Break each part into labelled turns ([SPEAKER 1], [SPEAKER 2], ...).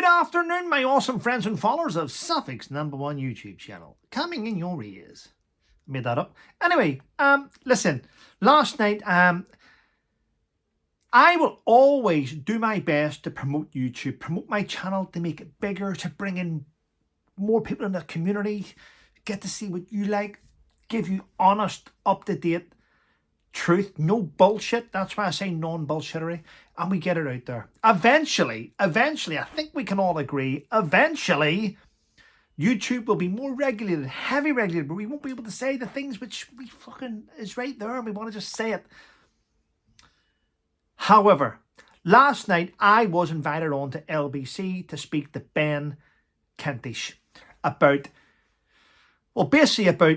[SPEAKER 1] Good afternoon, my awesome friends and followers of Suffolk's #1 YouTube channel. Coming in your ears. Made that up. Anyway, listen, last night, I will always do my best to promote YouTube, promote my channel, to make it bigger, to bring in more people in the community, get to see what you like, give you honest, up-to-date truth, no bullshit. That's why I say non-bullshittery, and we get it out there. Eventually, I think we can all agree, eventually, YouTube will be more regulated, heavy regulated, but we won't be able to say the things which we fucking is right there, and we want to just say it. However, last night I was invited on to LBC to speak to Ben Kentish about, well, basically about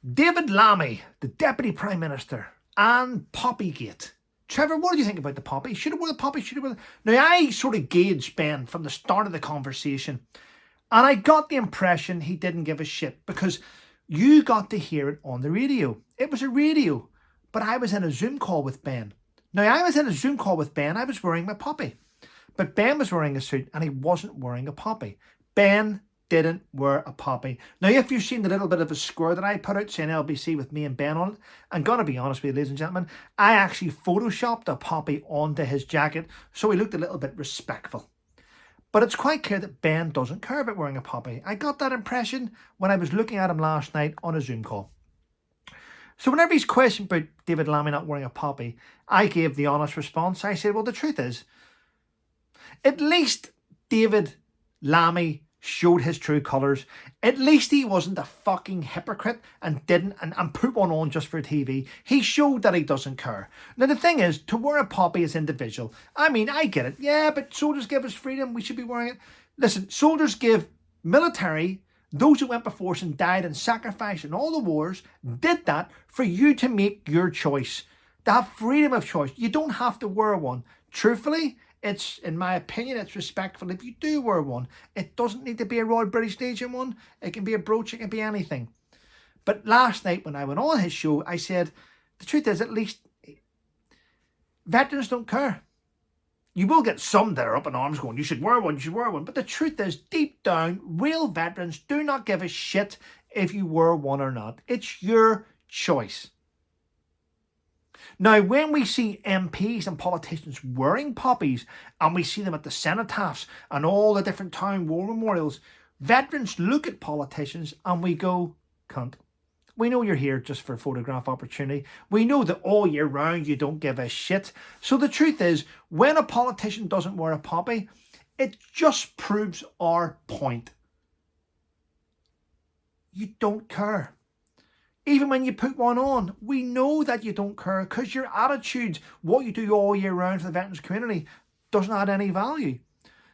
[SPEAKER 1] David Lammy, the Deputy Prime Minister, and Poppygate. Trevor, what do you think about the poppy? Should have worn the poppy, should have worn the... Now, I sort of gauged Ben from the start of the conversation, and I got the impression he didn't give a shit, because you got to hear it on the radio. It was a radio, but I was in a Zoom call with Ben. Now, I was in a Zoom call with Ben. I was wearing my poppy, but Ben was wearing a suit, and he wasn't wearing a poppy. Ben didn't wear a poppy. Now, if you've seen the little bit of a square that I put out saying LBC with me and Ben on it, I'm going to be honest with you, ladies and gentlemen, I actually photoshopped a poppy onto his jacket so he looked a little bit respectful. But it's quite clear that Ben doesn't care about wearing a poppy. I got that impression when I was looking at him last night on a Zoom call. So whenever he's questioned about David Lammy not wearing a poppy, I gave the honest response. I said, well, the truth is, at least David Lammy showed his true colours. At least he wasn't a fucking hypocrite and didn't and put one on just for TV. He showed that he doesn't care. Now, the thing is, to wear a poppy is individual. I mean, I get it. Yeah, but soldiers give us freedom. We should be wearing it. Listen, soldiers give military, those who went before us and died and sacrificed in all the wars, did that for you to make your choice. To have freedom of choice. You don't have to wear one. Truthfully, it's, in my opinion, it's respectful if you do wear one. It doesn't need to be a Royal British Legion one. It can be a brooch, it can be anything. But last night when I went on his show, I said, the truth is, at least veterans don't care. You will get some that are up in arms going, you should wear one, you should wear one. But the truth is, deep down, real veterans do not give a shit if you wear one or not. It's your choice. Now, when we see MPs and politicians wearing poppies, and we see them at the cenotaphs and all the different town war memorials, veterans look at politicians and we go, cunt. We know you're here just for photograph opportunity. We know that all year round you don't give a shit. So the truth is, when a politician doesn't wear a poppy, it just proves our point. You don't care. Even when you put one on, we know that you don't care, because your attitude, what you do all year round for the veterans community, doesn't add any value.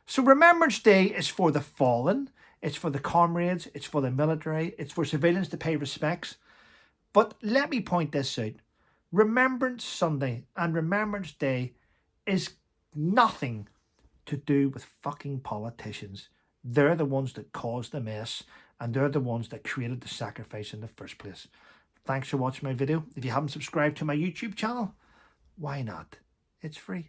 [SPEAKER 1] So Remembrance Day is for the fallen, it's for the comrades, it's for the military, it's for civilians to pay respects. But let me point this out. Remembrance Sunday and Remembrance Day is nothing to do with fucking politicians. They're the ones that caused the mess, and they're the ones that created the sacrifice in the first place. Thanks for watching my video. If you haven't subscribed to my YouTube channel, why not? It's free.